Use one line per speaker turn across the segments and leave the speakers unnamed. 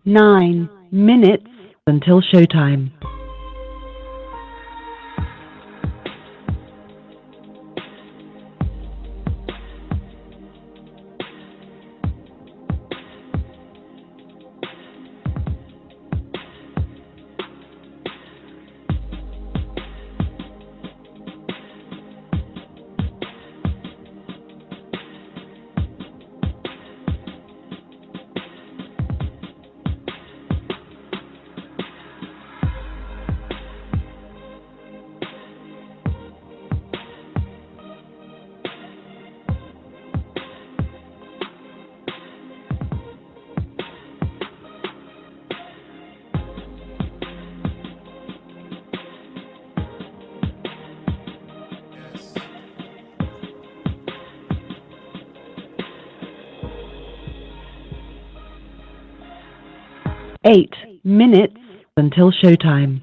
9 minutes until showtime. 8 minutes until showtime.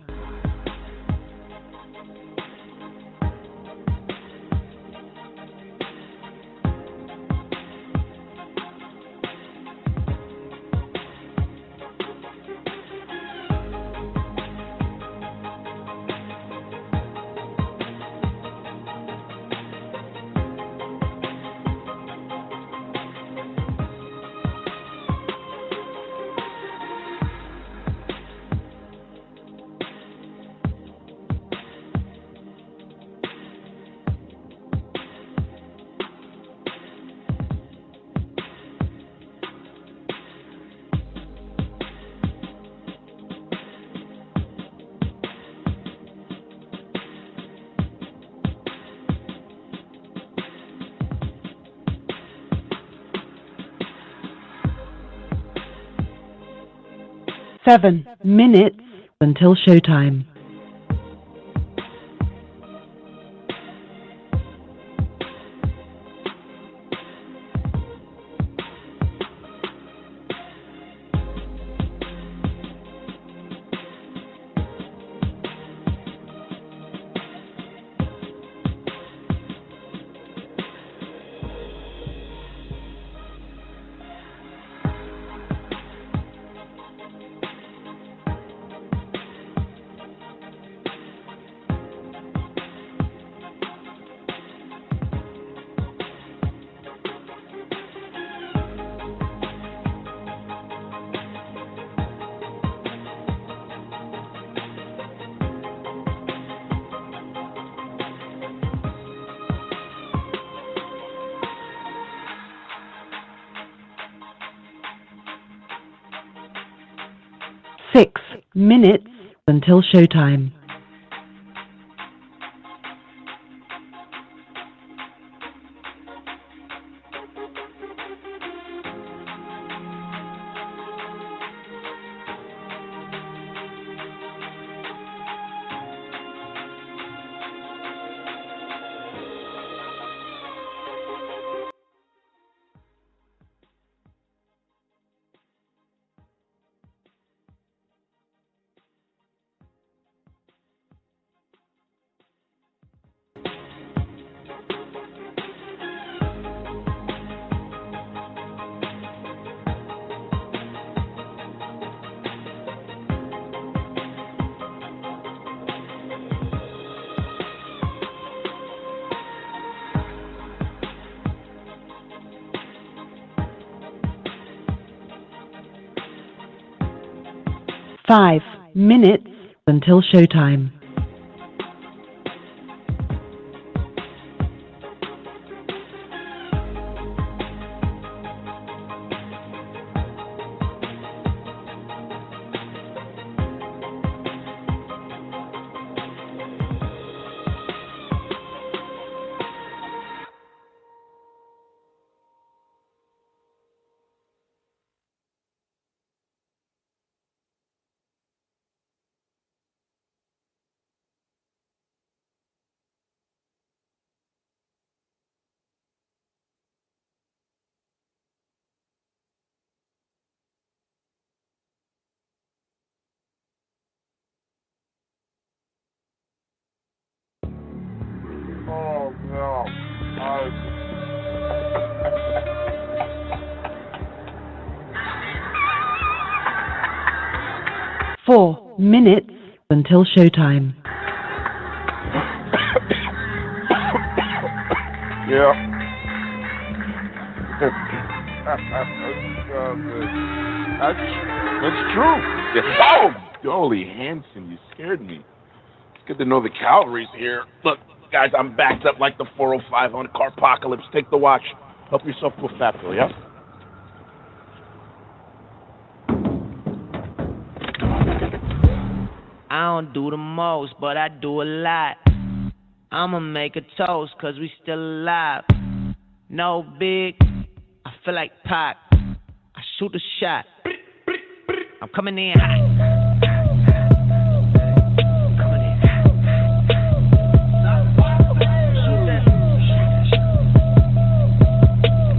7 minutes until showtime. 6 minutes until showtime. 5 minutes until showtime. 4 minutes until showtime.
Yeah. That's true. Oh, holy Hanson, you scared me. It's good to know the cavalry's here. Look, guys, I'm backed up like the 405 on Carpocalypse. Take the watch. Help yourself to a fat bill, yeah?
I don't do the most, but I do a lot. I'ma make a toast, cause we still alive. No big, I feel like Pac. I shoot a shot. I'm coming in hot. Coming in hot. Shoot that.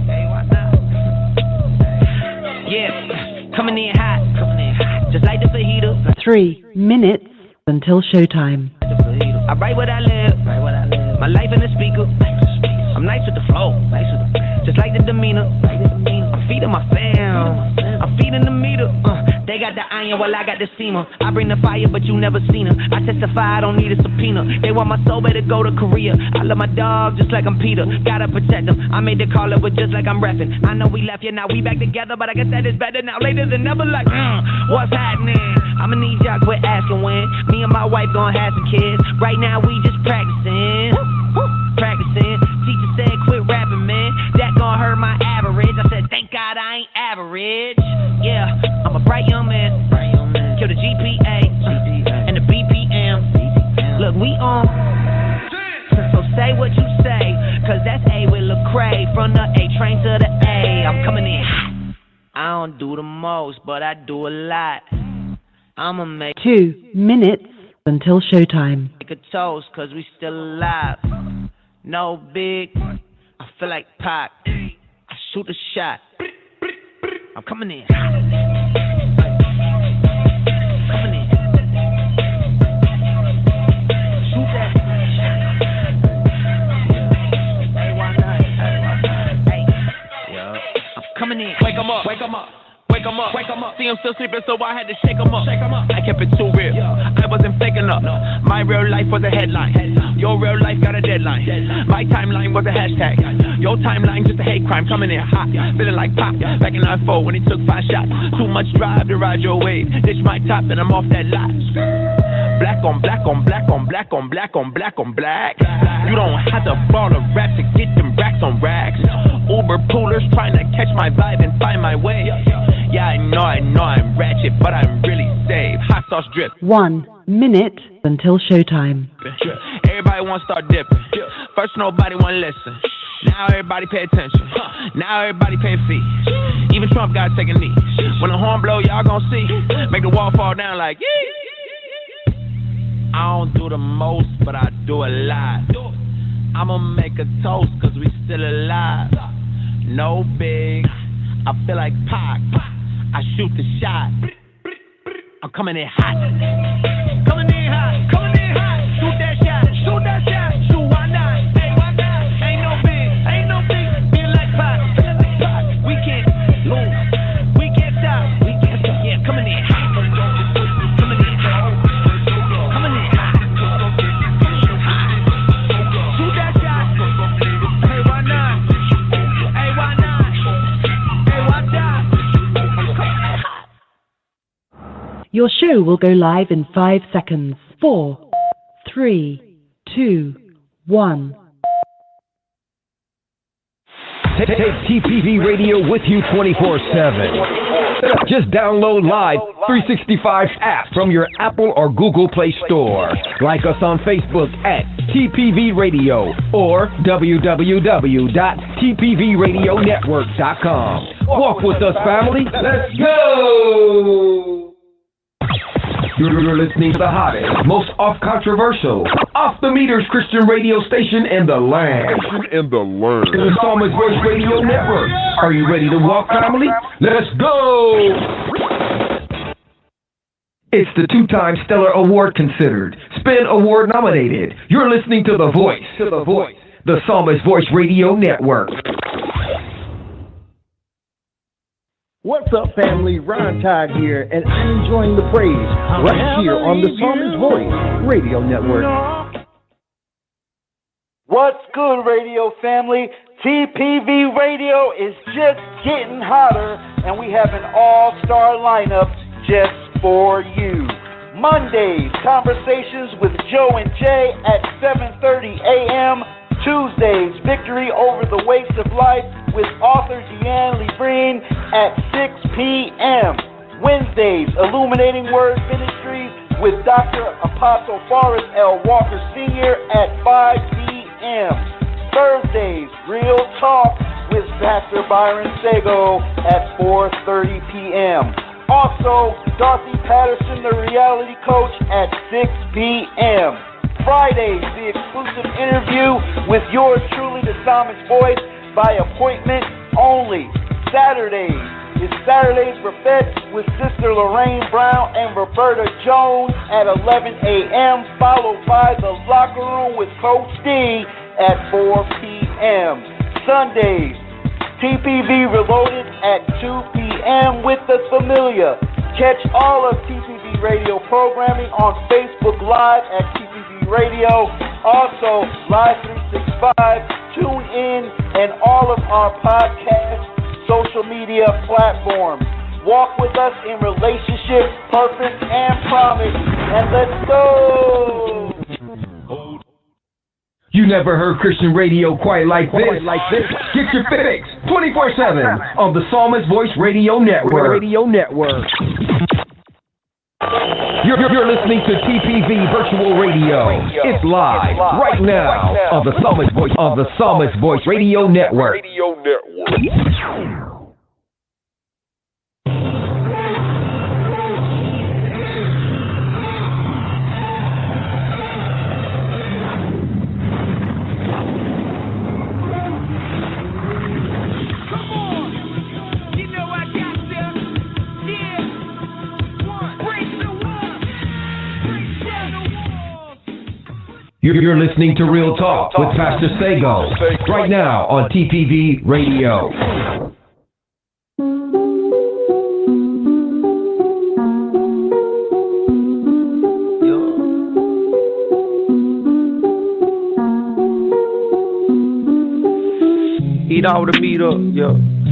Hey, why not? Yeah, coming in hot. Coming in hot. Just like the fajita.
3 minutes until showtime.
I write what I live. My life in the speaker. I'm nice with the flow. Just like the demeanor. I'm feeding my fam. I'm feeding the meter. They got the iron while I got the steamer. I bring the fire, but you never seen her. I testify, I don't need a subpoena. They want my soul, better go to Korea. I love my dog just like I'm Peter. Gotta protect them. I made the call, it was just like I'm repping. I know we left, yeah, now we back together, but I guess that is better now. Later than never, like, what's happening? I'ma need y'all quit asking when. Me and my wife gonna have some kids. Right now we just practicing. Teacher said quit rapping, man. That gon' hurt my average. I said thank God I ain't average. Yeah, I'm a bright young man. Kill the GPA and the BPM. Look, we on. So say what you say, cause that's A with Lecrae. From the A train to the A, I'm coming in hot. I don't do the most, but I do a lot. I'ma make
2 minutes until showtime.
a toast, cause we still alive. No big, I feel like Pac. I shoot a shot. I'm coming in. Coming in. Shoot that. Hey, why not? Hey. Yeah. I'm coming in.
Wake 'em up. Wake 'em up. Wake 'em up, wake 'em up. See him still sleeping, so I had to shake 'em up. I kept it too real. I wasn't faking up. My real life was a headline. Your real life got a deadline. My timeline was a hashtag. Your timeline just a hate crime. Coming in hot, feeling like Pop. Back in 94 when he took 5 shots. Too much drive to ride your wave. Ditch my top and I'm off that lot. Black on black on black on black on black on black on black. You don't have to ball a rap to get them racks on racks. Uber poolers trying to catch my vibe and find my way. Yeah, I know I'm ratchet, but I'm really safe. Hot sauce drip.
1 minute until showtime.
Everybody wanna start dipping. First nobody wanna listen. Now everybody pay attention. Now everybody pay fees. Even Trump got to take a knee. When the horn blow, y'all gon' see. Make the wall fall down like yee. I don't do the most, but I do a lot. I'ma make a toast, cause we still alive. No big, I feel like Pac. I shoot the shot. I'm coming in hot. Coming in hot, coming in hot. Shoot that shot, shoot that shot. Shoot, why not? Hey, why not? Ain't no big, feel like Pac. We can't lose, we can't stop. Yeah, coming in hot. Coming in hot. Coming in hot. Shoot that shot. Hey, why not? Hey, why not? Hey, why not?
Your show will go live in 5 seconds. 4, 3, 2, 1.
Take TPV Radio with you 24/7. Just download Live 365's app from your Apple or Google Play Store. Like us on Facebook at TPV Radio or www.tpvradionetwork.com. Walk with us, family. Let's go! You're listening to the hottest, most off-controversial, off-the-meters Christian radio station in the land. The Psalmist Voice Radio Network. Are you ready to walk, family? Let's go! It's the 2-time Stellar Award considered, Spin Award nominated. You're listening to The Voice, the Psalmist Voice Radio Network.
What's up, family? Ron Todd here, and I'm enjoying the praise right here on the Psalmist Voice Radio Network.
What's good, radio family? TPV Radio is just getting hotter, and we have an all-star lineup just for you. Mondays, conversations with Joe and Jay at 7:30 a.m. Tuesdays, victory over the weights of life with author Deanne Lebrine at 6 p.m. Wednesdays, illuminating word ministries with Dr. Apostle Forrest L. Walker Sr. at 5 p.m. Thursdays, real talk with Pastor Byron Sago at 4:30 p.m. Also, Darcy Patterson, the reality coach, at 6 p.m. Fridays, the exclusive interview with yours truly, the Psalmist Voice, by appointment only. Saturdays is Saturdays Prophet with Sister Lorraine Brown and Roberta Jones at 11 a.m., followed by the Locker Room with Coach D at 4 p.m. Sundays, TPV Reloaded at 2 p.m. with the Familiar. Catch all of TPV Radio programming on Facebook Live at TPV Radio. Also, Live 365, TuneIn, and all of our podcast social media platforms. Walk with us in relationship, purpose, and promise. And let's go!
You never heard Christian radio quite like this. Get your fix 24/7 on the Psalmist Voice Radio Network. You're listening to TPV Virtual Radio. It's live right now on the Psalmist Voice Radio Network. You're listening to Real Talk with Pastor Sago right now on TPV Radio.
Eat all the meat up,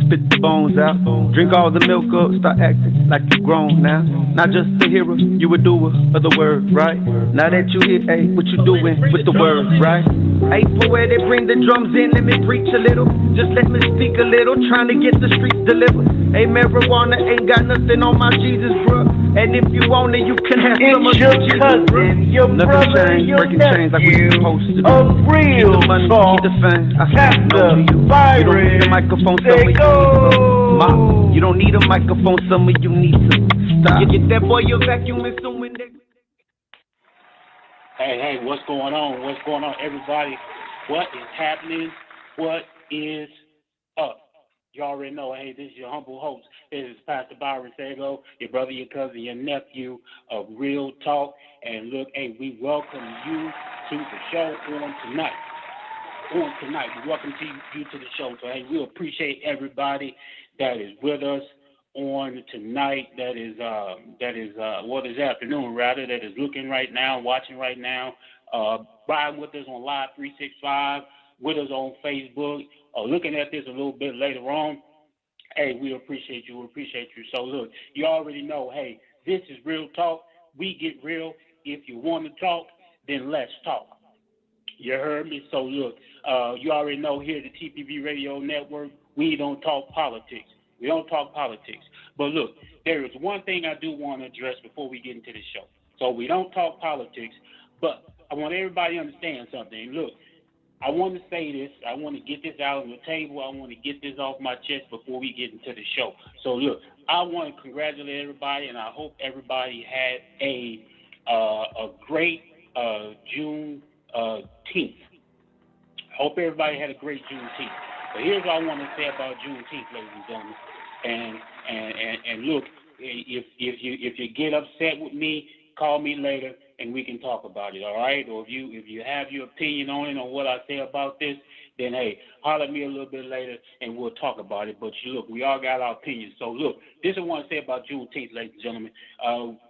spit the bones out. Drink all the milk up, start acting like you grown now. Not just a hearer, you a doer of the word, right? Now that you hear, hey, what you doing with the word, right? Hey, poetic, bring the drums in, let me preach a little. Just let me speak a little, trying to get the streets delivered. Hey, marijuana ain't got nothing on my Jesus, bro. And if you want it, you can have some of
your
Jesus,
cousin,
bro.
your
Nothing
brother,
changed,
your
breaking chains like we supposed to do.
A real
keep the money,
talk.
keep the fame. I
Pastor
you.
Byron
You don't need a microphone, some of you need. You don't need a microphone, some of you need to stop. You get that boy your vacuum and some when they.
Hey, what's going on? What's going on, everybody? What is happening? What is up? You already know, hey, this is your humble host. This is Pastor Byron Sago, your brother, your cousin, your nephew of Real Talk. And look, hey, we welcome you to the show on tonight. We welcome you to the show. So, hey, we appreciate everybody that is with us on tonight. That is this afternoon, rather, that is looking right now, watching right now, riding with us on Live 365, with us on Facebook, or looking at this a little bit later on. Hey, we appreciate you. So, look, you already know, hey, this is Real Talk. We get real. If you want to talk, then let's talk. You heard me? So, look, you already know here at the TPV Radio Network, we don't talk politics. We don't talk politics. But, look, there is one thing I do want to address before we get into the show. So, we don't talk politics, but I want everybody to understand something. Look, I want to say this. I want to get this out on the table. I want to get this off my chest before we get into the show. So, look, I want to congratulate everybody, and I hope everybody had a great Juneteenth. Hope everybody had a great Juneteenth. But here's what I want to say about Juneteenth, ladies and gentlemen. And look, if you get upset with me, call me later. and we can talk about it, all right? Or if you have your opinion on it, on what I say about this, then hey, holler at me a little bit later and we'll talk about it. But look, we all got our opinions. So look, this is what I want to say about Juneteenth, ladies and gentlemen.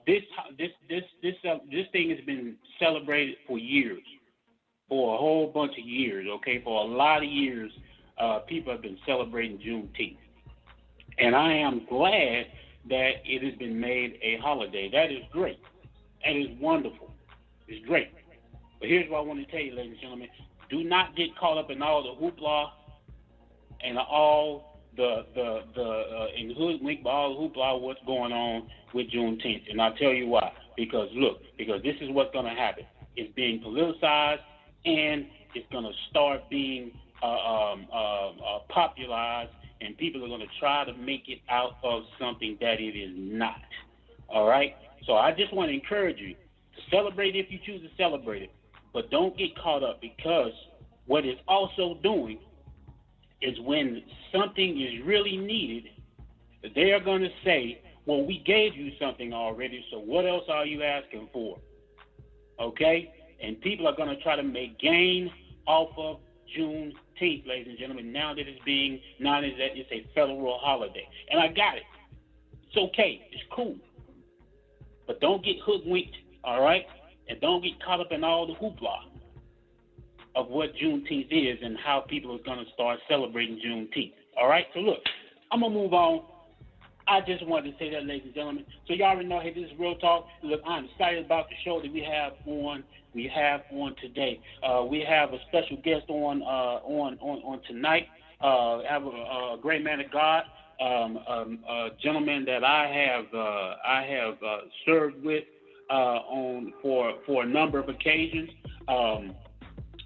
This thing has been celebrated for years, for a whole bunch of years. Okay, for a lot of years, people have been celebrating Juneteenth, and I am glad that it has been made a holiday. That is great. That is wonderful. It's great. But here's what I want to tell you, ladies and gentlemen. Do not get caught up in all the hoopla and all in hoodwink by all the hoopla what's going on with Juneteenth. And I'll tell you why. Because this is what's going to happen. It's being politicized, and it's going to start being popularized, and people are going to try to make it out of something that it is not. All right? So I just want to encourage you to celebrate if you choose to celebrate it. But don't get caught up, because what it's also doing is when something is really needed, they are going to say, well, we gave you something already, so what else are you asking for? Okay? And people are going to try to make gain off of Juneteenth, ladies and gentlemen, now that it's a federal holiday. And I got it. It's okay. It's cool. But don't get hoodwinked, all right? And don't get caught up in all the hoopla of what Juneteenth is and how people are going to start celebrating Juneteenth. All right? So, look, I'm going to move on. I just wanted to say that, ladies and gentlemen. So, you already know, hey, this is Real Talk. Look, I'm excited about the show that we have on today. We have a special guest on tonight. Have a great man of God, a gentleman that I have served with for a number of occasions.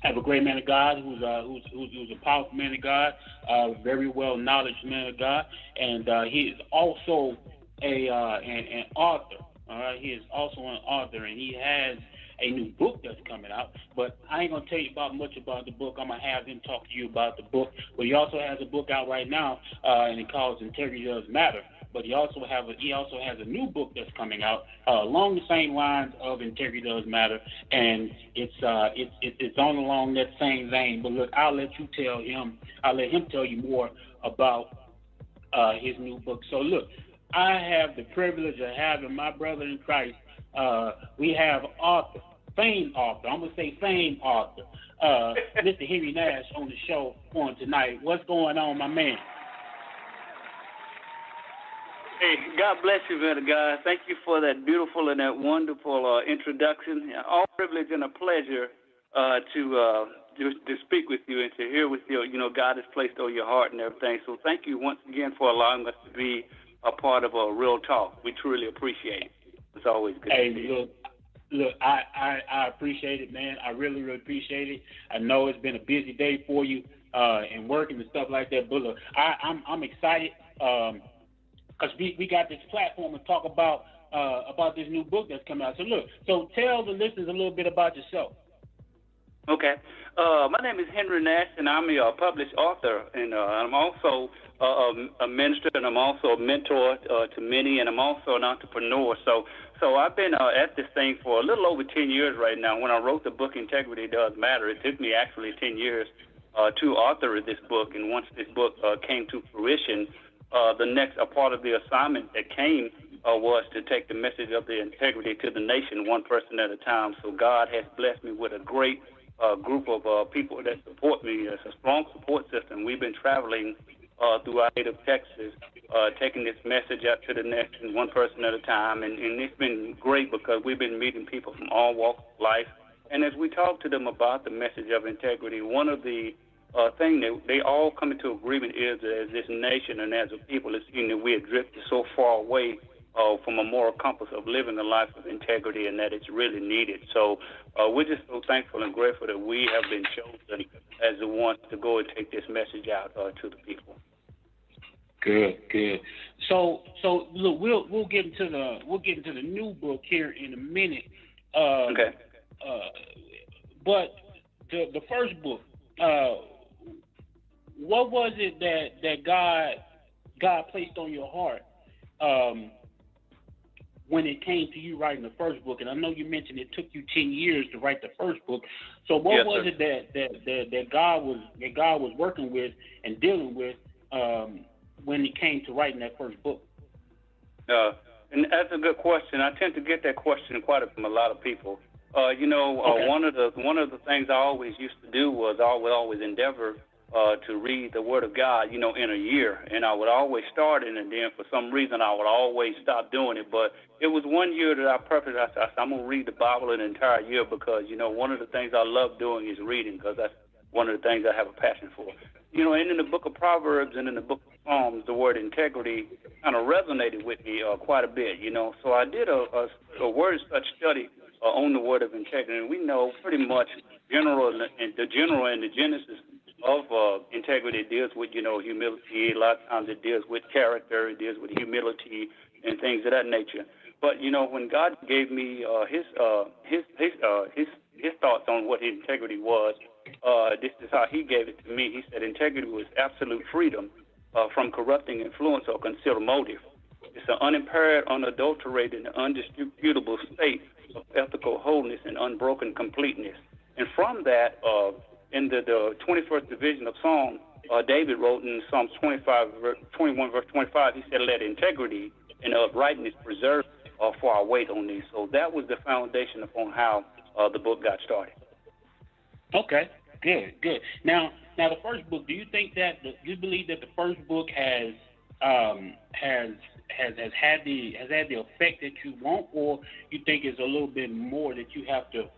Have a great man of God who's a powerful man of God, very well knowledgeable man of God, and he is also an author. All right, he is also an author, and he has a new book that's coming out. But I ain't gonna tell you much about the book. I'm gonna have him talk to you about the book. But he also has a book out right now, and it calls Integrity Does Matter. But he also has a new book that's coming out along the same lines of Integrity Does Matter, and it's on along that same vein. But look, I'll let him tell you more about his new book. So look, I have the privilege of having my brother in Christ. We have famed author, Mr. Henry Nash on the show on tonight. What's going on, my man?
Hey, God bless you, man, God. Thank you for that beautiful and that wonderful introduction. All privilege and a pleasure to speak with you and to hear with you. You know, God has placed on your heart and everything. So thank you once again for allowing us to be a part of a Real Talk. We truly appreciate it. It's always good.
Hey, look, I appreciate it, man. I really, really appreciate it. I know it's been a busy day for you and working and stuff like that. But look, I'm excited. Because we got this platform to talk about this new book that's coming out. So tell the listeners a little bit about yourself.
Okay. My name is Henry Nash, and I'm a published author, and I'm also a minister, and I'm also a mentor to many, and I'm also an entrepreneur. So I've been at this thing for a little over 10 years right now. When I wrote the book Integrity Does Matter, it took me actually 10 years to author this book, and once this book came to fruition, the next part of the assignment that came was to take the message of the integrity to the nation, one person at a time. So God has blessed me with a great group of people that support me. It's a strong support system. We've been traveling through our native Texas, taking this message out to the nation, one person at a time. And it's been great because we've been meeting people from all walks of life. And as we talk to them about the message of integrity, one of the thing that they all come into agreement is that as this nation and as a people, it's that we have drifted so far away from a moral compass of living a life of integrity, and that it's really needed. So we're just so thankful and grateful that we have been chosen as the ones to go and take this message out to the people.
Good. So look, we'll get into the new book here in a minute.
Okay.
But the first book, what was it that God placed on your heart when it came to you writing the first book? And I know you mentioned it took you 10 years to write the first book. So what was it that God was working with and dealing with when it came to writing that first book?
And that's a good question. I tend to get that question from a lot of people. One of the things I always used to do was I would always endeavor to read the Word of God, in a year, and I would always start it, and then for some reason I would always stop doing it. But it was one year that I said, I'm going to read the Bible an entire year because, one of the things I love doing is reading because that's one of the things I have a passion for. And in the book of Proverbs and in the book of Psalms, the word integrity kind of resonated with me quite a bit, So I did a word study on the word of integrity, and we know pretty much the general and the genesis of integrity deals with, humility. A lot of times it deals with character, it deals with humility and things of that nature. But, when God gave me his thoughts on what integrity was, this is how he gave it to me. He said integrity was absolute freedom from corrupting influence or concealed motive. It's an unimpaired, unadulterated, and undisputable state of ethical wholeness and unbroken completeness. And from that, in the 21st division of Psalm, David wrote in Psalms 21, verse 25, he said, let integrity and uprightness preserve for our wait on thee. So that was the foundation upon how the book got started.
Okay, good. Now the first book. Do you think that you believe that the first book has had the effect that you want, or you think it's a little bit more that you have to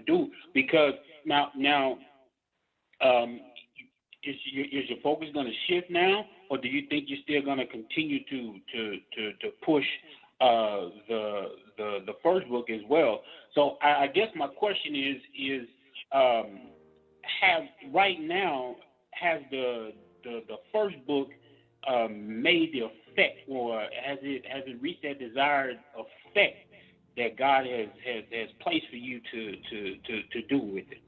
do? Because now is your focus going to shift now, or do you think you're still going to continue to push the first book as well? So I guess my question is has the first book made the effect, or has it reached that desired effect that God has placed for you to do with it?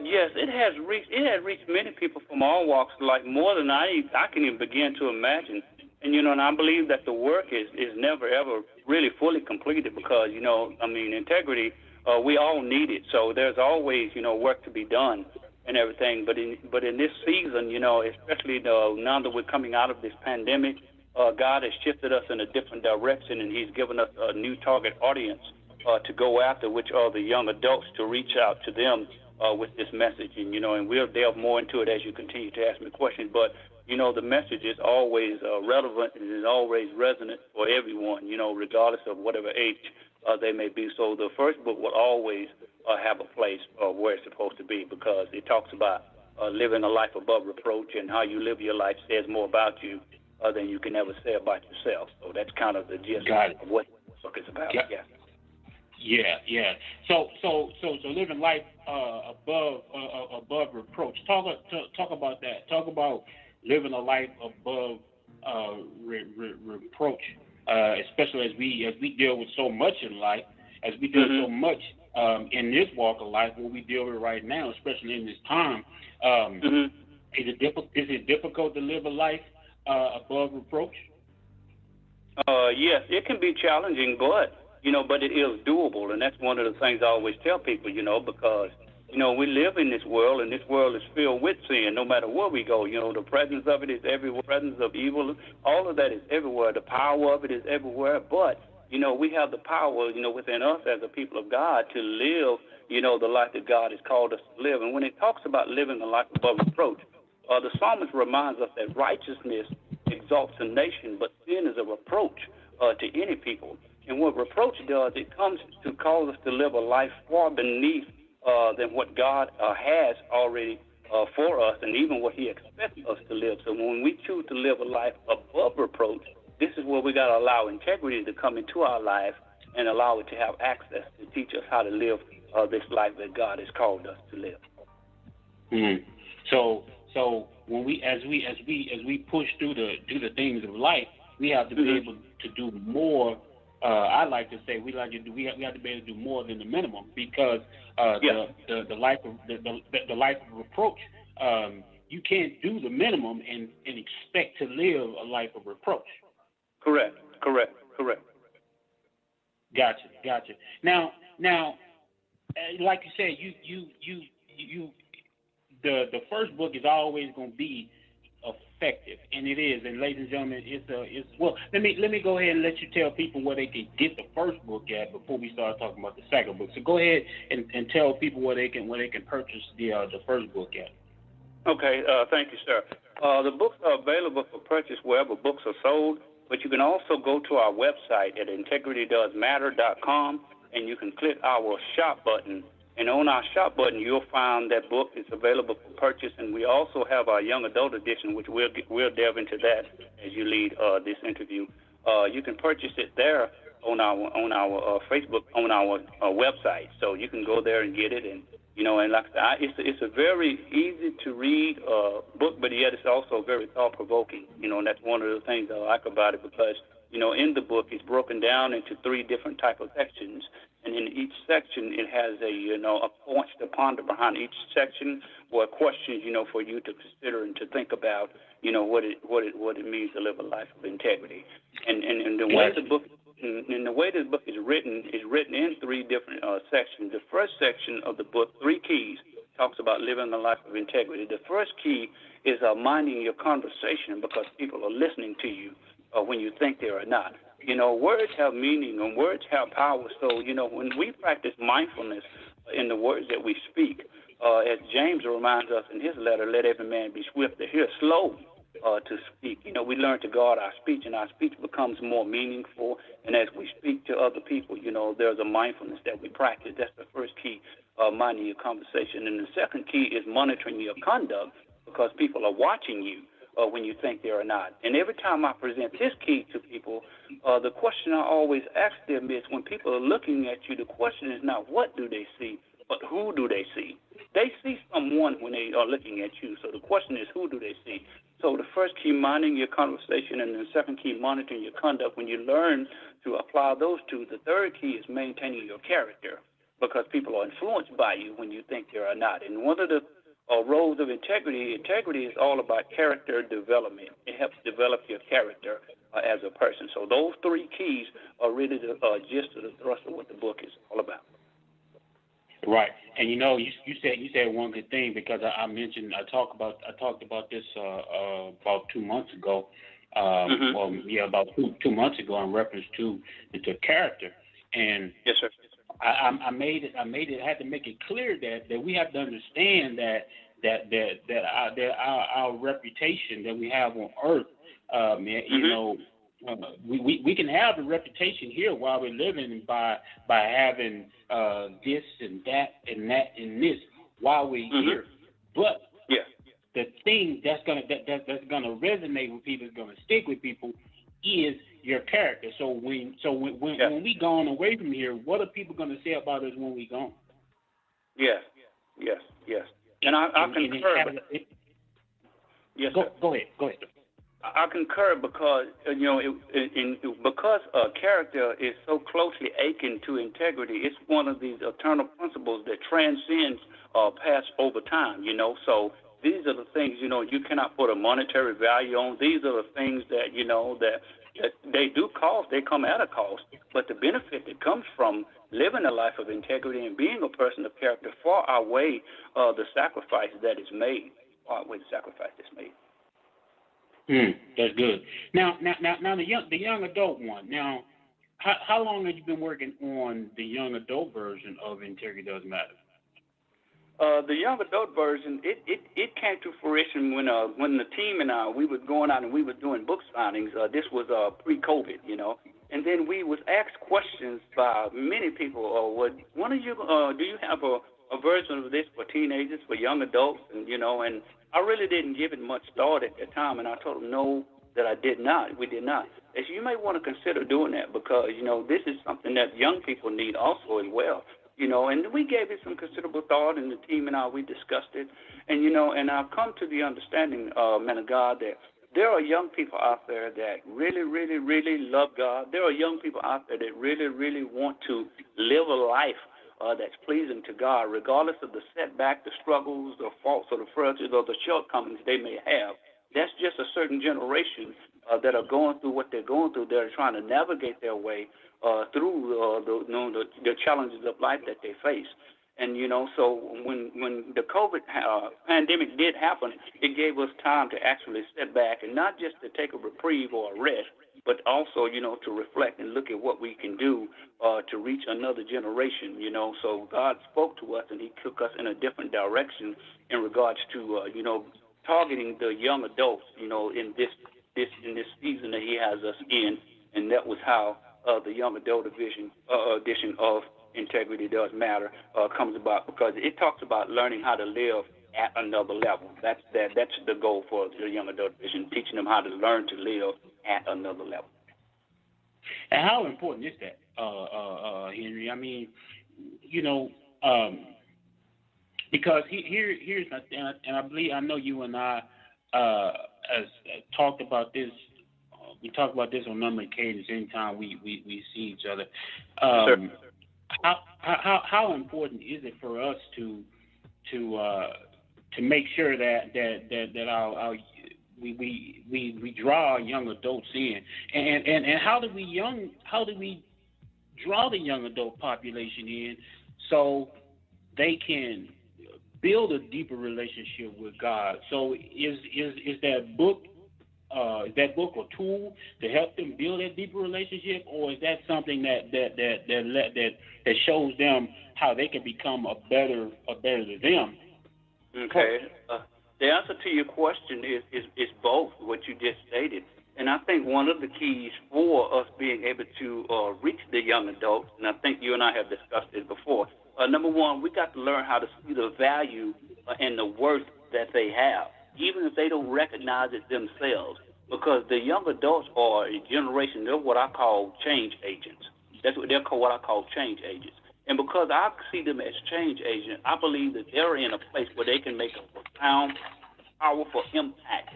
Yes, it has reached many people from all walks of life, more than I can even begin to imagine. And and I believe that the work is never ever really fully completed because integrity, we all need it. So there's always work to be done and everything. But in this season, especially now that we're coming out of this pandemic, God has shifted us in a different direction, and He's given us a new target audience to go after, which are the young adults, to reach out to them with this message. And and we'll delve more into it as you continue to ask me questions. But the message is always relevant and is always resonant for everyone, regardless of whatever age they may be. So the first book will always have a place where it's supposed to be, because it talks about living a life above reproach, and how you live your life says more about you than you can ever say about yourself. So that's kind of the gist of what the book is about.
Yeah. So living life above reproach. Talk about that. Talk about living a life above reproach, especially as we deal with so much in life, as we deal so much in this walk of life, what we deal with right now, especially in this time. Is it difficult to live a life above reproach?
Yes, it can be challenging, but it is doable, and that's one of the things I always tell people, because we live in this world, and this world is filled with sin. No matter where we go, the presence of it is everywhere. The presence of evil, all of that is everywhere. The power of it is everywhere. But we have the power, within us as a people of God to live, the life that God has called us to live. And when it talks about living a life above reproach, the psalmist reminds us that righteousness exalts a nation, but sin is a reproach to any people. And what reproach does, it comes to cause us to live a life far beneath than what God has already for us, and even what He expects us to live. So when we choose to live a life above reproach, this is where we got to allow integrity to come into our life and allow it to have access to teach us how to live this life that God has called us to live.
So when as we push through the things of life, we have to be able to do more. I like to say we have to be able to do more than the minimum, because the life of reproach, you can't do the minimum and expect to live a life of reproach.
Correct.
Gotcha. Now, like you said, the first book is always going to be effective, and it is. And ladies and gentlemen, it's well. Let me go ahead and let you tell people where they can get the first book at before we start talking about the second book. So go ahead and tell people where they can purchase the first book at.
Okay, thank you, sir. The books are available for purchase wherever books are sold, but you can also go to our website at integritydoesmatter.com, and you can click our shop button. And on our shop button, you'll find that book is available for purchase, and we also have our young adult edition, which we'll delve into that as you lead this interview. You can purchase it there on our Facebook, on our website, so you can go there and get it. And and like I said, it's a very easy to read book, but yet it's also very thought provoking. And that's one of the things I like about it, because in the book it's broken down into 3 different type of sections, and in each section it has a points to ponder behind each section, or questions for you to consider and to think about what it means to live a life of integrity. And the way the book and the way this book is written in 3 different sections. The first section of the book, 3 keys, talks about living a life of integrity. The first key is minding your conversation, because people are listening to you when you think they are not. Words have meaning and words have power. So, when we practice mindfulness in the words that we speak, as James reminds us in his letter, let every man be swift to hear, slow to speak. We learn to guard our speech, and our speech becomes more meaningful. And as we speak to other people, there's a mindfulness that we practice. That's the first key, minding your conversation. And the second key is monitoring your conduct, because people are watching you when you think they are not. And every time I present this key to people, the question I always ask them is, when people are looking at you, the question is not what do they see, but who do they see? They see someone when they are looking at you. So the question is, who do they see? So the first key, minding your conversation, and the second key, monitoring your conduct. When you learn to apply those 2, the third key is maintaining your character, because people are influenced by you when you think they are not. And one of the roles of integrity is all about character development. It helps develop your character as a person. So those 3 keys are really the gist of the thrust of what the book is all about.
Right, and you said one good thing, because I talked about this about 2 months ago, about 2 months ago, in reference to character, and
yes, sir.
I had to make it clear that we have to understand that our reputation that we have on earth, we can have a reputation here while we're living by having this and that and that and this while we're here, but the thing that's gonna resonate with people, is gonna stick with people, is your character. So when we gone away from here, what are people gonna say about us when we gone?
Yes. And I concur. Yes.
Go ahead.
I concur, because because character is so closely akin to integrity. It's one of these eternal principles that transcends past over time. So these are the things you cannot put a monetary value on. These are the things that that they do cost. They come at a cost, but the benefit that comes from living a life of integrity and being a person of character far outweigh the sacrifice that is made.
That's good. Now the young adult one. Now, how long have you been working on the young adult version of Integrity Does Matter?
The young adult version, it came to fruition when the team and we were going out and we were doing book signings. This was pre-COVID, and then we was asked questions by many people. One of you, do you have a version of this for teenagers, for young adults, and I really didn't give it much thought at the time, and I told them no, that I did not. We did not. And so you may want to consider doing that, because this is something that young people need also as well. And we gave it some considerable thought, and the team and I, we discussed it. And, and I've come to the understanding, man of God, that there are young people out there that really, really, really love God. There are young people out there that really, really want to live a life that's pleasing to God, regardless of the setback, the struggles, the faults, or the frailties, or the shortcomings they may have. That's just a certain generation that are going through what they're going through. They're trying to navigate their way through the challenges of life that they face. And so when the COVID pandemic did happen, it gave us time to actually step back and not just to take a reprieve or a rest, but also to reflect and look at what we can do to reach another generation. So God spoke to us and He took us in a different direction in regards to targeting the young adults. In this season that He has us in, and that was how the young adult edition of Integrity Does Matter comes about, because it talks about learning how to live at another level. That's the goal for the young adult division, teaching them how to learn to live at another level.
And how important is that, Henry? I mean, because here's and I believe I know you and I has talked about this. We talk about this on a number of occasions anytime we see each other.
Sure.
How important is it for us to make sure that our we draw our young adults in, and how do we draw the young adult population in so they can build a deeper relationship with God? So is that book a tool to help them build that deeper relationship, or is that something that shows them how they can become a better than them?
Okay. The answer to your question is both what you just stated. And I think one of the keys for us being able to reach the young adults, and I think you and I have discussed it before, number one, we got to learn how to see the value and the worth that they have, even if they don't recognize it themselves. Because the young adults are a generation, they're what I call change agents. That's what they're called, what I call change agents. And because I see them as change agents, I believe that they're in a place where they can make a profound, powerful impact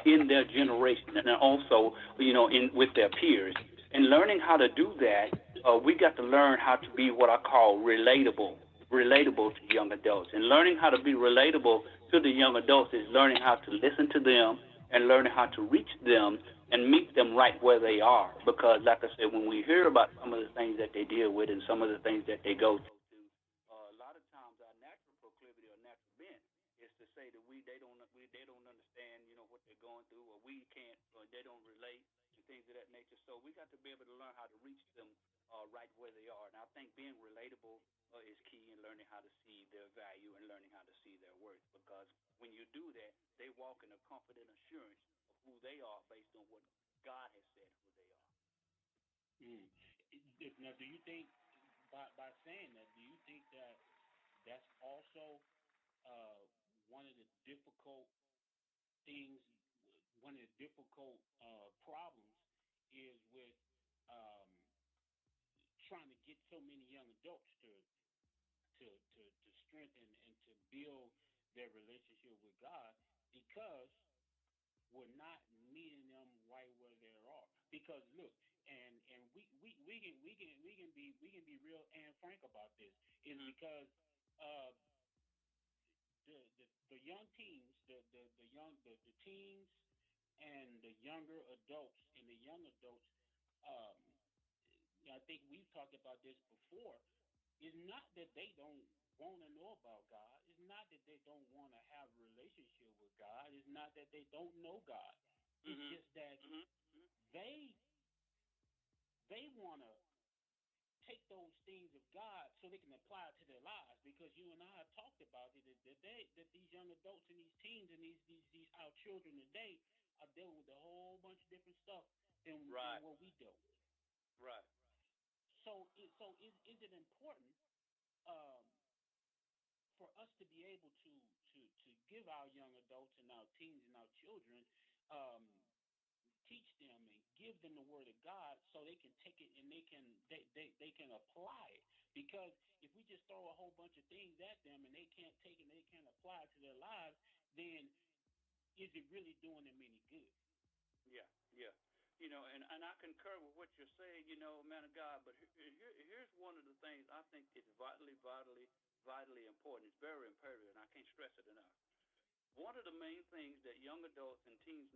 in their generation, and also, with their peers. And learning how to do that, we got to learn how to be what I call relatable to young adults. And learning how to be relatable to the young adults is learning how to listen to them and learning how to reach them and meet them right where they are. Because, like I said, when we hear about some of the things that they deal with and some of the things that they go through, a lot of times our natural proclivity or natural bent is to say that they don't understand, what they're going through, or we can't, or they don't relate, and things of that nature. So we got to be able to learn how to reach them right where they are. And I think being relatable is key in learning how to see their value and learning how to see their worth. Because when you do that, they walk in a confident assurance of who they are based on what God has said who they are.
Now, do you think by saying that, do you think that that's also one of the difficult things, one of the difficult problems is with trying to get so many young adults to strengthen and to build their relationship with God, because we're not meeting them right where they are. Because look, and we can be real and frank about this, is because the young teens, the teens and the younger adults and the young adults, I think we've talked about this before. It's not that they don't want to know about God. It's not that they don't want to have a relationship with God. It's not that they don't know God. It's just that they want to take those things of God so they can apply it to their lives. Because you and I have talked about it, that these young adults and these teens and these our children today are dealing with a whole bunch of different stuff than what we dealt with.
Right.
So is it important for us to be able to give our young adults and our teens and our children, teach them and give them the word of God so they can take it and they can apply it? Because if we just throw a whole bunch of things at them and they can't take it and they can't apply it to their lives, then is it really doing them any good?
Yeah. And I concur with what you're saying, man of God. But here's one of the things I think is vitally important. It's very imperative, and I can't stress it enough. One of the main things that young adults and teens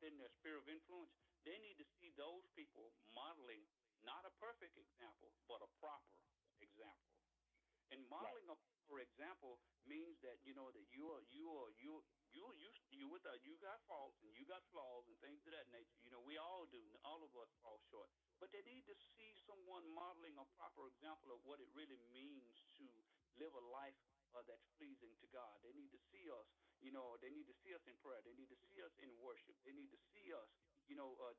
within their sphere of influence, they need to see those people modeling not a perfect example, but a proper example. And modeling a proper example means that you got faults and you got flaws and things of that nature. You know, we all do. All of us fall short. But they need to see someone modeling a proper example of what it really means to live a life that's pleasing to God. They need to see us, they need to see us in prayer. They need to see us in worship. They need to see us,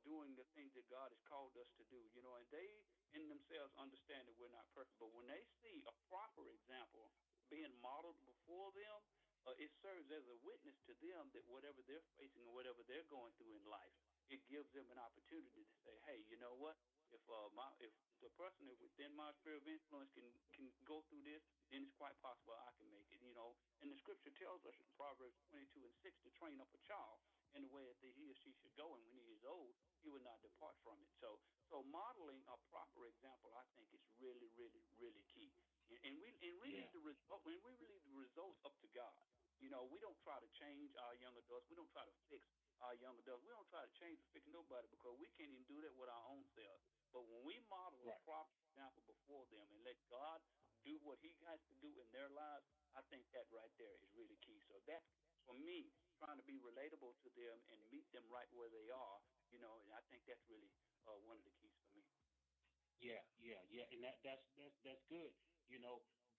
doing the things that God has called us to do, and they in themselves understand that we're not perfect. But when they see a proper example being modeled before them, it serves as a witness to them that whatever they're facing or whatever they're going through in life, it gives them an opportunity to say, hey, you know what? If the person within my sphere of influence can go through this, then it's quite possible I can make it. And the scripture tells us in Proverbs 22:6 to train up a child in the way that he or she should go, and when he is old, he will not depart from it. So modeling a proper example, I think, is really, really, really key. And we leave the result. When we leave the results up to God, we don't try to change our young adults. We don't try to fix our young adults. We don't try to change or fix nobody because we can't even do that with our own selves. But when we model a proper example before them and let God do what he has to do in their lives, I think that right there is really key. So that, for me, trying to be relatable to them and meet them right where they are, and I think that's really one of the keys for me.
Yeah, and that's good.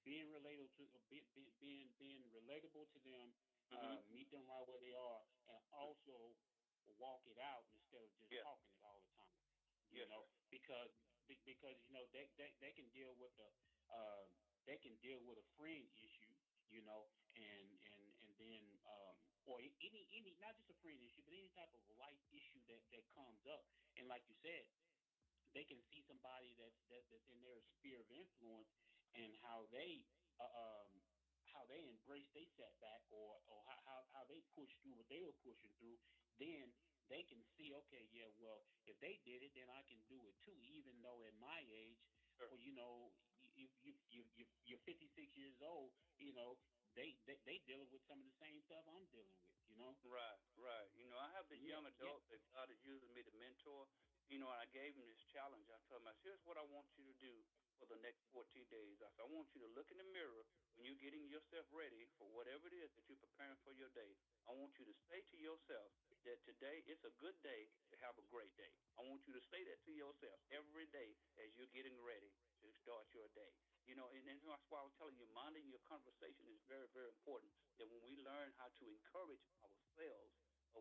Being relatable to being relatable to them, meet them right where they are, and also walk it out instead of just talking it all the time. Because they can deal with a friend issue, and then or any not just a friend issue, but any type of life issue that comes up, and like you said, they can see somebody that's in their sphere of influence and how they embrace their setback or how they push through what they were pushing through. Then they can see, okay, yeah, well, if they did it, then I can do it too. Even though at my age, well, you're 56 years old, they dealing with some of the same stuff I'm dealing with,
Right. I have this young adult that God is using me to mentor. And I gave him this challenge. I told him, here's what I want you to do for the next 14 days. I said, I want you to look in the mirror when you're getting yourself ready for whatever it is that you're preparing for your day. I want you to say to yourself that today it's a good day to have a great day. I want you to say that to yourself every day as you're getting ready to start your day. And that's why I was telling you, minding your conversation is very, very important, that when we learn how to encourage ourselves,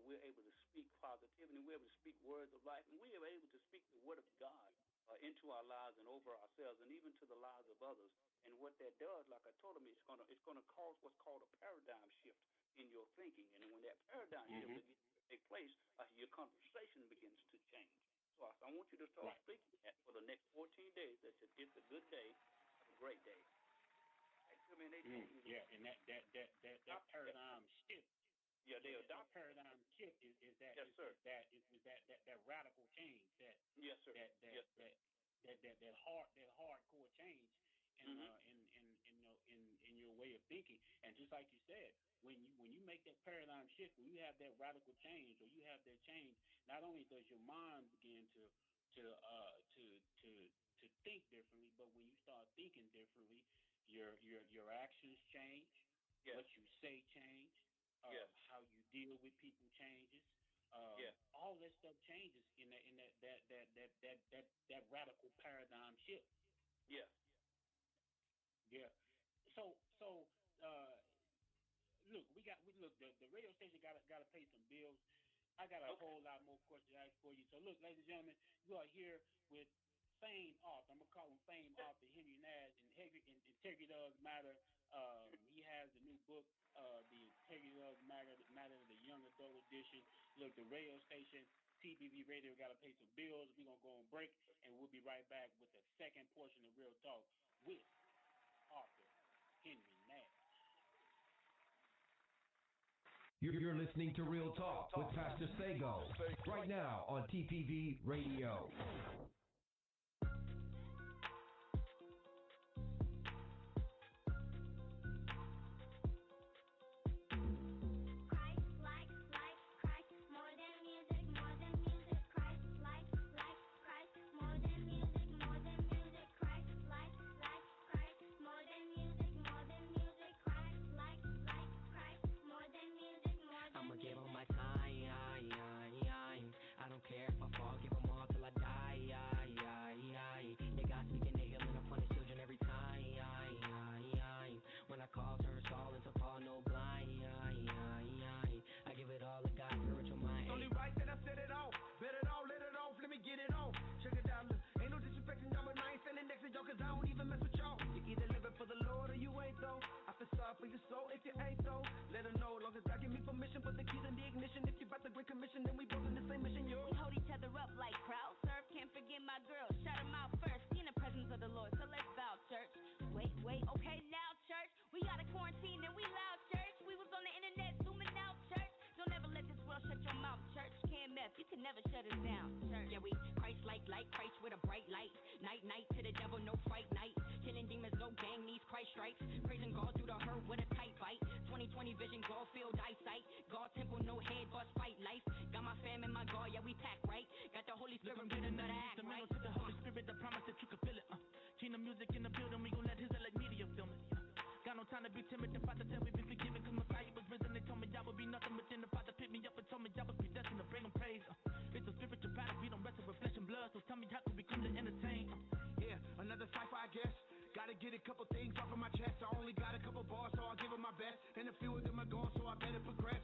we're able to speak positivity, and we're able to speak words of life, and we are able to speak the word of God into our lives and over ourselves and even to the lives of others. And what that does, like I told him, it's going to cause what's called a paradigm shift in your thinking. And when that paradigm shift begins to take place, your conversation begins to change. So I want you to start speaking that for the next 14 days. That it's a good day, a great day.
And that paradigm shift.
Yeah, they
adopt paradigm shift is that radical change that hardcore change in your way of thinking. And just like you said, when you make that paradigm shift, when you have that radical change or you have that change, not only does your mind begin to think differently, but when you start thinking differently, your actions change, what you say change. How you deal with people changes. All that stuff changes in that radical paradigm shift. So look, the radio station got to pay some bills. I got a whole lot more questions to ask for you. So look, ladies and gentlemen, you are here with famed author. I'm gonna call him famed author Henry Nash. Integrity Does Matter. He has the new book. The Integrity Does Matter, the Young Adult Edition. Look, the radio station, TBV Radio, got to pay some bills. We're going to go on break, and we'll be right back with the second portion of Real Talk with author Henry Nash.
You're listening to Real Talk with Pastor Sago right now on TPV Radio.
Christ, more than music,
if you ain't so, let her know. Long as I give me permission, put the keys in the ignition. If you about the great commission, then we both in the same mission, yo.
We hold each other up like crowd surf. Can't forget my girl, shout 'em out first. See in the presence of the Lord, so let's vow, church. Wait, okay now, church. We got a quarantine and we loud, church. We was on the internet zooming out, church. Don't ever let this world shut your mouth, church. KMF, you can never shut us down, church. Yeah, we Christ like light, Christ with a bright light. Night to the devil, no fight night. Killing demons, no gang, needs Christ strikes. Praising God through the hurt with a tight bite. 20/20 vision, God field eyesight. God temple, no head, bust fight life. Got my fam and my God, yeah, we pack right. Got the Holy Spirit, get another act right.
To the Holy Spirit, the promise that you can feel it. Kingdom music in the building, we gon' let his elect media film it. Got no time to be timid, the Father said we been forgiven. Cause Messiah was risen, they told me I would be nothing. But then the Father picked me up and told me I was predestined to bring him praise. It's a spiritual battle, we don't wrestle with flesh and blood. So tell me how can we come to entertain?
Yeah, another cipher, I guess. Gotta get a couple things off of my chest. I only got a couple bars, so I'll give it my best. And a few of them are gone, so I better progress.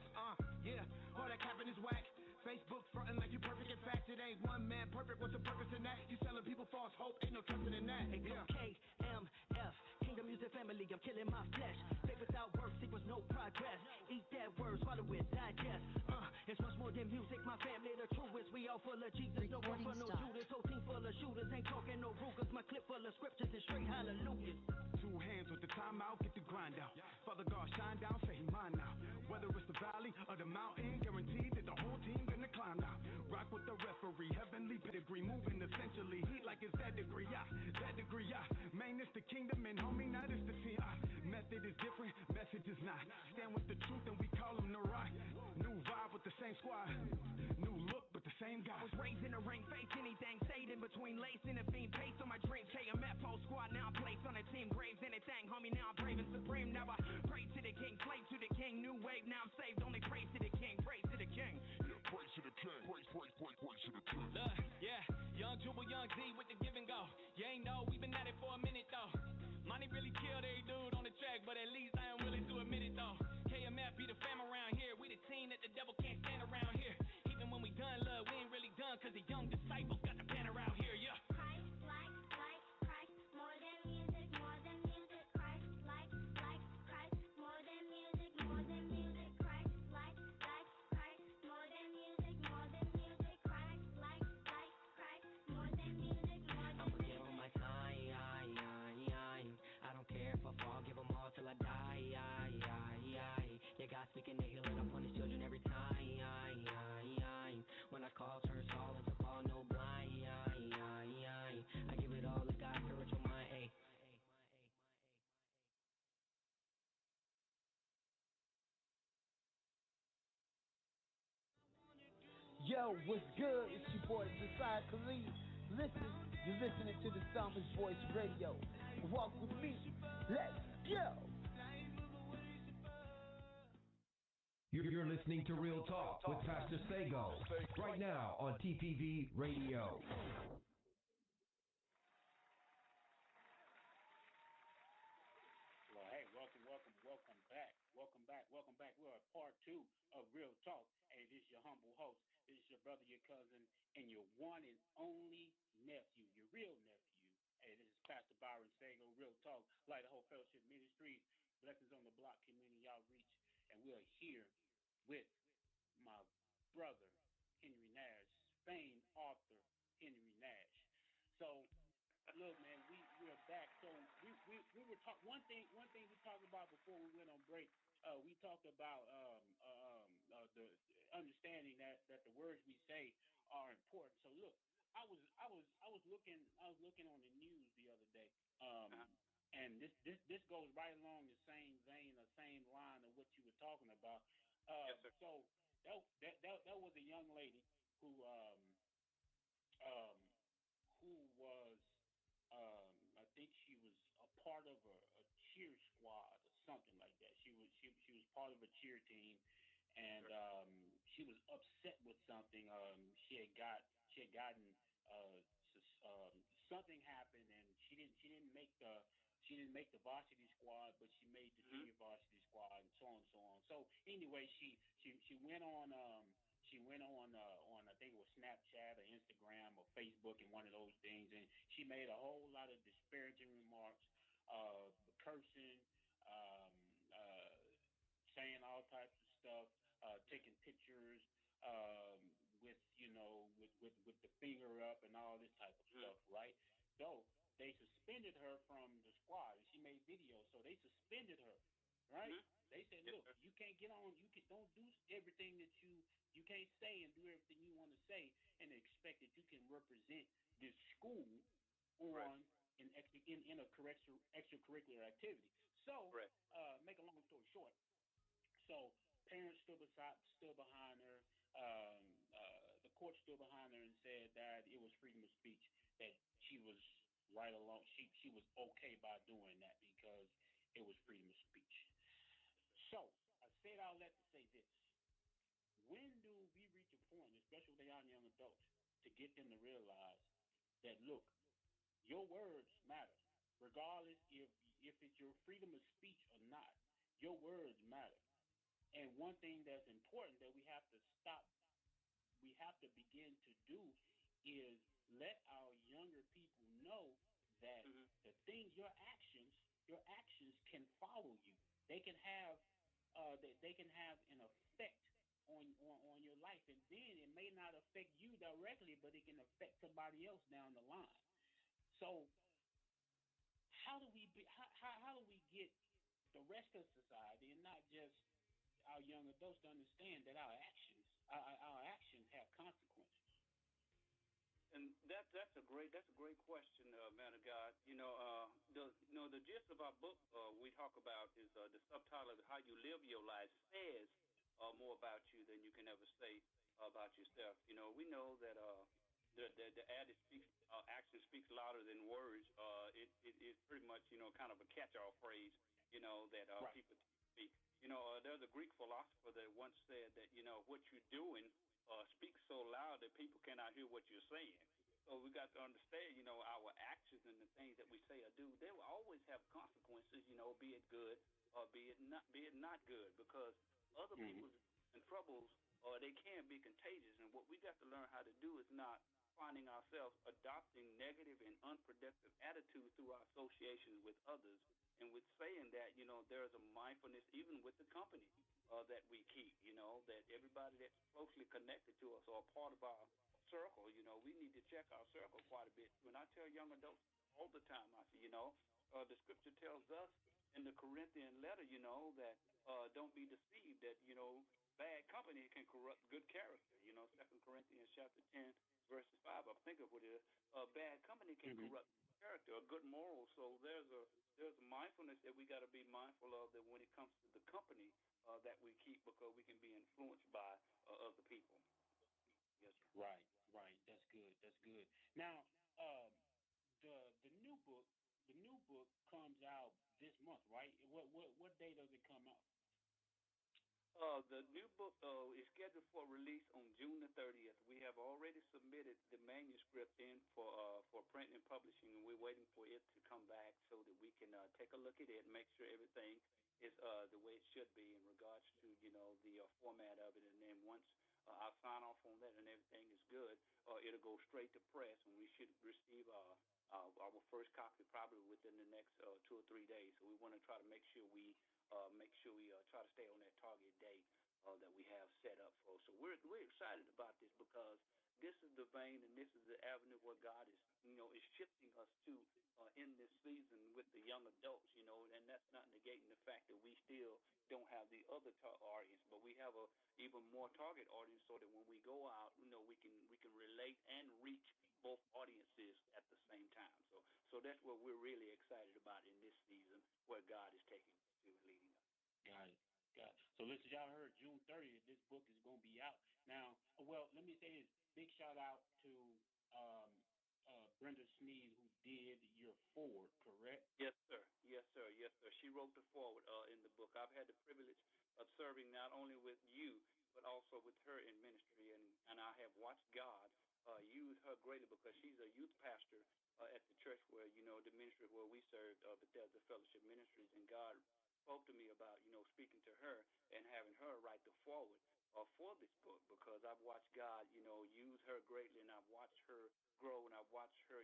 Yeah, all that capping is whack. Facebook frontin' like you perfect, in fact it ain't one man perfect. What's the purpose in that? You selling people false hope, ain't no trusting in that.
Yeah. KMF, Kingdom Music Family, I'm killing my flesh. Faith without work equals no progress. Eat that word, swallow it, digest. It's much more than music, my family, the truest. We all full of Jesus, no one for no Judas. Whole team full of shooters, ain't talking no Rugers. My clip full of scriptures and straight hallelujahs.
2 hands with the time out, get the grind out. Father God, shine down, say he mine now. Whether it's the valley or the mountain, guaranteed that the whole team gonna climb now. Rock with the referee, heavenly pedigree, moving essentially. Heat like it's that degree, that degree, Man, it's the kingdom, and homie, now it's the scene. Method is different, message is not. Stand with the truth, and we call them the right. New vibe with the same squad, new look, but the same guy.
I was raised in the ring, face anything, stayed in between lace and a fiend, pace on my dreams. KMF whole squad, now I'm placed on the team, graves anything, homie, now I'm brave and supreme. Now I pray to the king, slave to the king, new wave, now I'm saved, only praise to the king, praise to the king.
Yeah, praise to the king, praise to the king.
Yeah, young Jubal, young Z with the give and go. You ain't know, we been at it for a minute though. Money really killed every dude on the track, but at least I am willing to admit it though. KMF be the fam around here, we the team that the devil can't stand around here. Even when we done, love, we ain't really done, cause the young disciples got the banner out here, yeah.
Christ, Christ, more than music, more than music. Christ, Christ, more than music, more than music. Christ, Christ, more than music, more than music. Christ, Christ, more than music, more than music.
I'ma give them my time. I don't care if I fall, give them all till I die. Yeah, God speaking to heal and I punish children every time. When I call, turn all into fall, no blind. I give it all to God, spiritual mind, ayy.
Yo, what's good? It's your boy Josiah Khalid. Listen, you're listening to the Psalmist Voice Radio. Walk with me. Let's go.
You're listening to Real Talk with Pastor Sago right now on TPV Radio.
Well, hey, welcome back. We're at part 2 of Real Talk. Hey, this is your humble host. This is your brother, your cousin, and your one and only nephew, your real nephew. Hey, this is Pastor Byron Sago, Real Talk, Light of Hope Fellowship Ministries, Blessings on the Block Community Outreach, and we are here with my brother, Henry Nash, famed author Henry Nash. So, look, man, we are back. So we were talking. One thing we talked about before we went on break. We talked about the understanding that the words we say are important. So look, I was looking on the news the other day, and this goes right along the same vein, the same line of what you were talking about.
Yes, sir.
So that was a young lady who was. I think she was a part of a cheer squad or something like that. She was part of a cheer team, and she was upset with something. She had gotten something happened, and she didn't make the varsity squad, but she made the junior varsity squad, and so on and so on. So anyway, she went on. She went on I think it was Snapchat or Instagram or Facebook and one of those things, and she made a whole lot of disparaging remarks, cursing, stuff, taking pictures with with the finger up and all this type of stuff, right? So they suspended her from the squad, and she made videos. So they suspended her, right? They said, look, you can't get on. Don't do everything that you can't say and do everything you want to say and expect that you can represent this school on in a extracurricular activity. So, make a long story short, so parents stood behind her. The court stood behind her and said that it was freedom of speech, that she was right along. She was okay by doing that because it was freedom of speech. So I said all that to say this: when do we reach a point, especially with the young adults, to get them to realize that, look, your words matter, regardless if it's your freedom of speech or not. Your words matter. And one thing that's important that we have to begin to do is let our younger people know that the things, your actions can follow you. They can have an effect on your life, and then it may not affect you directly, but it can affect somebody else down the line. So how do we get the rest of society, and not just our young adults, to understand that our actions have consequences?
And that's a great question, man of God. The gist of our book we talk about is the subtitle of How You Live Your Life says more about you than you can ever say about yourself. We know that the adage action speaks louder than words. It's pretty much kind of a catch-all phrase that people speak. There's a Greek philosopher that once said that what you're doing speaks so loud that people cannot hear what you're saying. So we got to understand, our actions and the things that we say or do, they will always have consequences, be it good or be it not good, because other people's troubles, they can be contagious. And what we got to learn how to do is not finding ourselves adopting negative and unproductive attitudes through our associations with others. And with saying that, there's a mindfulness even with the company that we keep, that everybody that's closely connected to us or part of our circle, we need to check our circle quite a bit. When I tell young adults all the time, I say, the scripture tells us in the Corinthian letter, that don't be deceived, that, bad company can corrupt good character. 2 Corinthians chapter 10, verses 5, I think of what it is. Bad company can corrupt character, a good moral. So there's a mindfulness that we got to be mindful of, that when it comes to the company that we keep, because we can be influenced by other people. Yes, sir.
Right. That's good. Now, the new book comes out this month, right? What day does it come out?
The new book is scheduled for release on June the 30th. We have already submitted the manuscript in for print and publishing, and we're waiting for it to come back so that we can take a look at it and make sure everything is the way it should be in regards to, the format of it. And then once I sign off on that and everything is good, it'll go straight to press, and we should receive our first copy probably within the next 2 or 3 days. So we want to try to make sure we try to stay on that target date that we have set up for. So we're excited about this, because this is the vein and this is the avenue where God is is shifting us to in this season with the young adults, and that's not negating the fact that we still don't have the other audience, but we have a even more target audience, so that when we go out, we can relate and reach both audiences at the same time. So that's what we're really excited about in this season, where God is taking us to and leading us.
Got it. So listen, y'all heard June 30th, this book is going to be out. Now, well, let me say this. Big shout out to Brenda Sneed, who did your foreword, correct?
Yes, sir. She wrote the foreword in the book. I've had the privilege of serving not only with you, but also with her in ministry, and I have watched God use her greatly, because she's a youth pastor at the church where, the ministry where we served, Bethesda Fellowship Ministries, and God spoke to me about, speaking to her and having her write the foreword for this book, because I've watched God, use her greatly, and I've watched her grow, and I've watched her,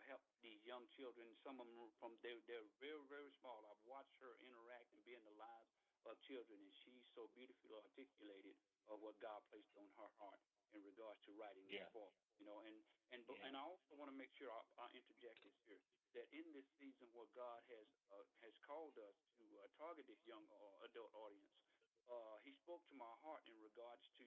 help these young children. Some of them they're very, very small. I've watched her interact and be in the lives children, and she so beautifully articulated what God placed on her heart in regards to writing this book. And I also want to make sure I interject this here, that in this season where God has called us to target this young adult audience, He spoke to my heart in regards to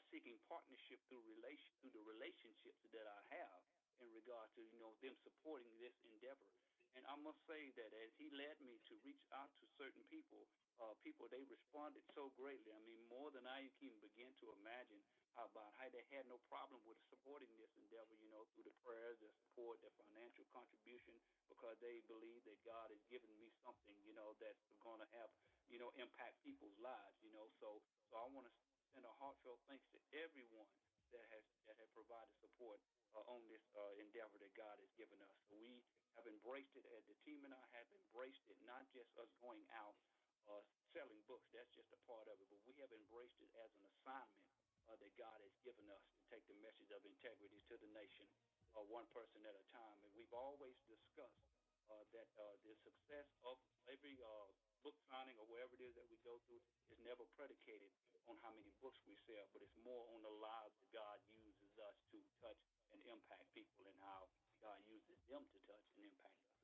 seeking partnership through the relationships that I have in regards to them supporting this endeavor. And I must say that as He led me to reach out to certain people, they responded so greatly. I mean, more than I can even begin to imagine about how they had no problem with supporting this endeavor, through the prayers, their support, their financial contribution, because they believe that God has given me something, that's going to have, impact people's lives, So I want to send a heartfelt thanks to everyone that has provided support on this endeavor that God has given us. So we have embraced it, as the team and I have embraced it, not just us going out selling books. That's just a part of it, but we have embraced it as an assignment that God has given us to take the message of integrity to the nation, one person at a time. And we've always discussed that the success of every book signing or wherever it is that we go through is never predicated on how many books we sell, but it's more on the lives that God uses us to touch and impact people, and how God uses them to touch and impact us.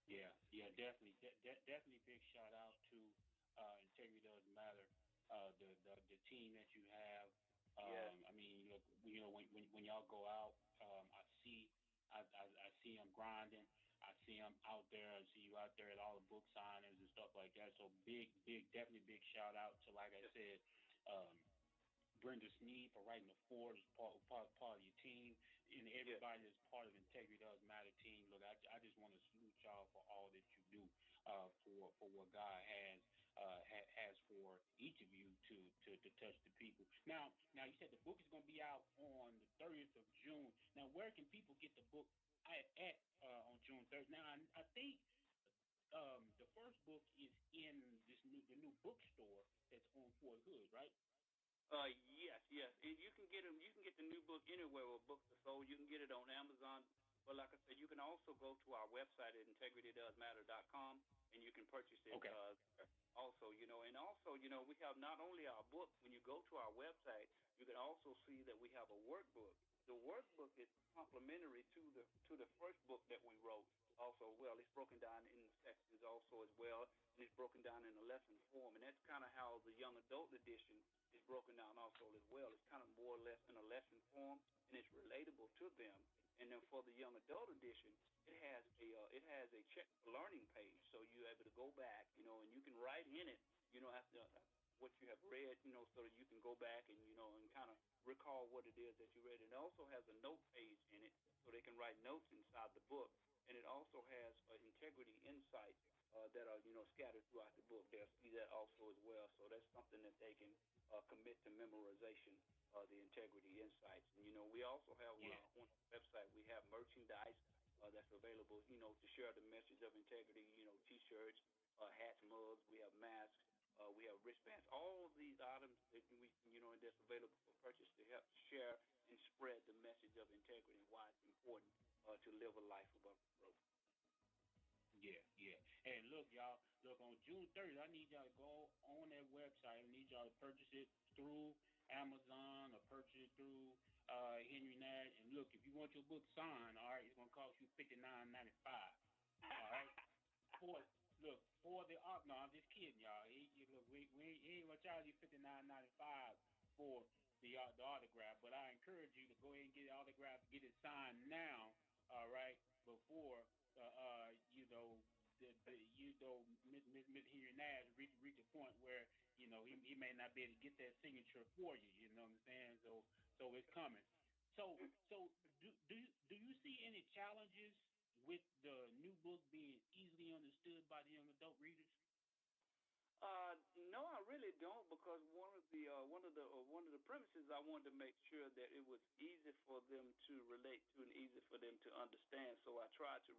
Yeah, definitely. Definitely big shout out to Integrity Does Matter, the team that you have. I mean, look, when y'all go out, I see them grinding. I see them out there. I see you out there at all the book signings and stuff like that. So definitely big shout out to, like I said, Brenda Sneed for writing the forward as part of your team, and everybody that's part of Integrity Does Matter team. Look, I just want to salute y'all for all that you do for what God has for each of you to touch the people. Now you said the book is going to be out on the 30th of June. Now, where can people get the book at on June 3rd? Now, I think the first book is in the new bookstore that's on Fort Hood, right?
Yes. And you can get them. You can get the new book anywhere where books are sold. You can get it on Amazon. But like I said, you can also go to our website at integritydoesmatter.com, and you can purchase it.
Okay.
Also, we have not only our book. When you go to our website, you can also see that we have a workbook. The workbook is complementary to the first book that we wrote. Also, it's broken down in sections also as well, and it's broken down in a lesson form, and that's kind of how the young adult edition is broken down also as well. It's kind of more or less in a lesson form, and it's relatable to them. And then for the young adult edition, it has a check learning page, so you're able to go back, and you can write in it, after what you have read, so that you can go back and and kind of recall what it is that you read. And it also has a note page in it, so they can write notes inside the book. And it also has integrity insights that are scattered throughout the book. They'll see that also as well. So that's something that they can commit to memorization, the integrity insights. And we also have on the website, we have merchandise that's available, to share the message of integrity. T-shirts, hats, mugs. We have masks. We have wristbands. All of these items that that's available for purchase to help share and spread the message of integrity and why it's important to live a life above reproach.
Yeah. And look, y'all, on June 30th, I need y'all to go on that website. I need y'all to purchase it through Amazon or purchase it through Henry Nash. And look, if you want your book signed, all right, it's going to cost you $59.95. All right? For the art, no, I'm just kidding, y'all. Look, we ain't going to charge you $59.95 for the autograph, but I encourage you to go ahead and get the autograph, get it signed now, all right, before Miss Henry Nash reach a point where he may not be able to get that signature for you. You know what I'm saying? So it's coming. So do you see any challenges with the new book being easily understood by the young adult readers?
No, I really don't, because one of the premises I wanted to make sure that it was easy for them to relate to and easy for them to understand. So I tried to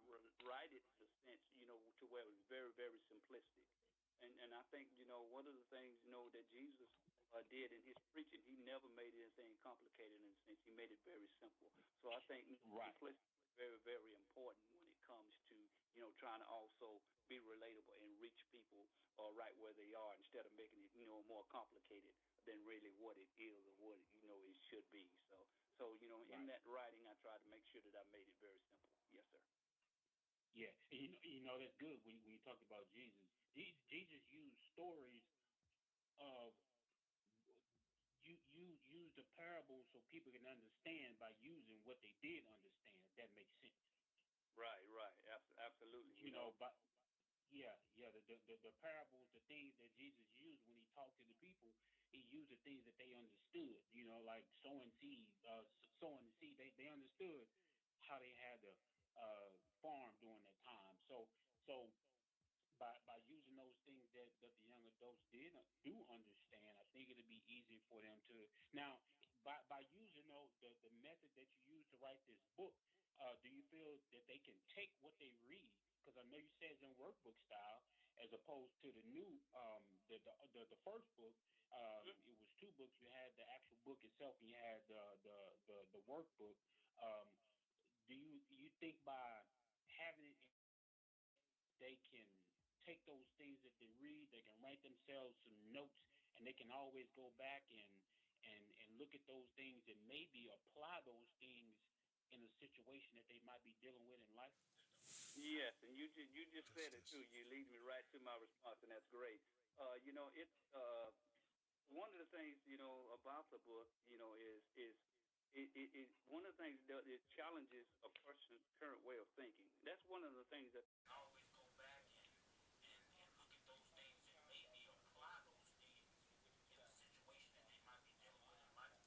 write it in a sense, to where it was very, very simplistic. And I think, one of the things, that Jesus did in his preaching, he never made anything complicated in a sense. He made it very simple. So I think simplicity is very, very important when it comes to, trying to also be relatable and reach people right where they are instead of making it, more complicated than really what it is or what it should be. So in that writing, I tried to make sure that I made it very simple. Yes, sir.
Yeah, that's good when you talk about Jesus. Jesus used stories of you use the parables so people can understand by using what they did understand. If that makes sense.
Right. Absolutely.
But the parables, the things that Jesus used when he talked to the people, he used the things that they understood. Like sowing seed, sowing the seed. They understood how they had to farm during that time. So by using those things that the young adults do understand, I think it'll be easier for them to. Now, by using the method that you use to write this book, do you feel that they can take what they read? Because I know you said it's in workbook style, as opposed to the new the first book. It was 2 books. You had the actual book itself, and you had the workbook. Do you think by having it, they can take those things that they read, they can write themselves some notes, and they can always go back and look at those things and maybe apply those things in a situation that they might be dealing with in life?
Yes, and you just said it too. You lead me right to my response, and that's great. It's one of the things about the book, is it one of the things that it challenges a person's current way of thinking. That's one of the things that I always go back and look at those things and maybe apply those things in a situation that they might be dealing with in life.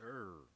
sir.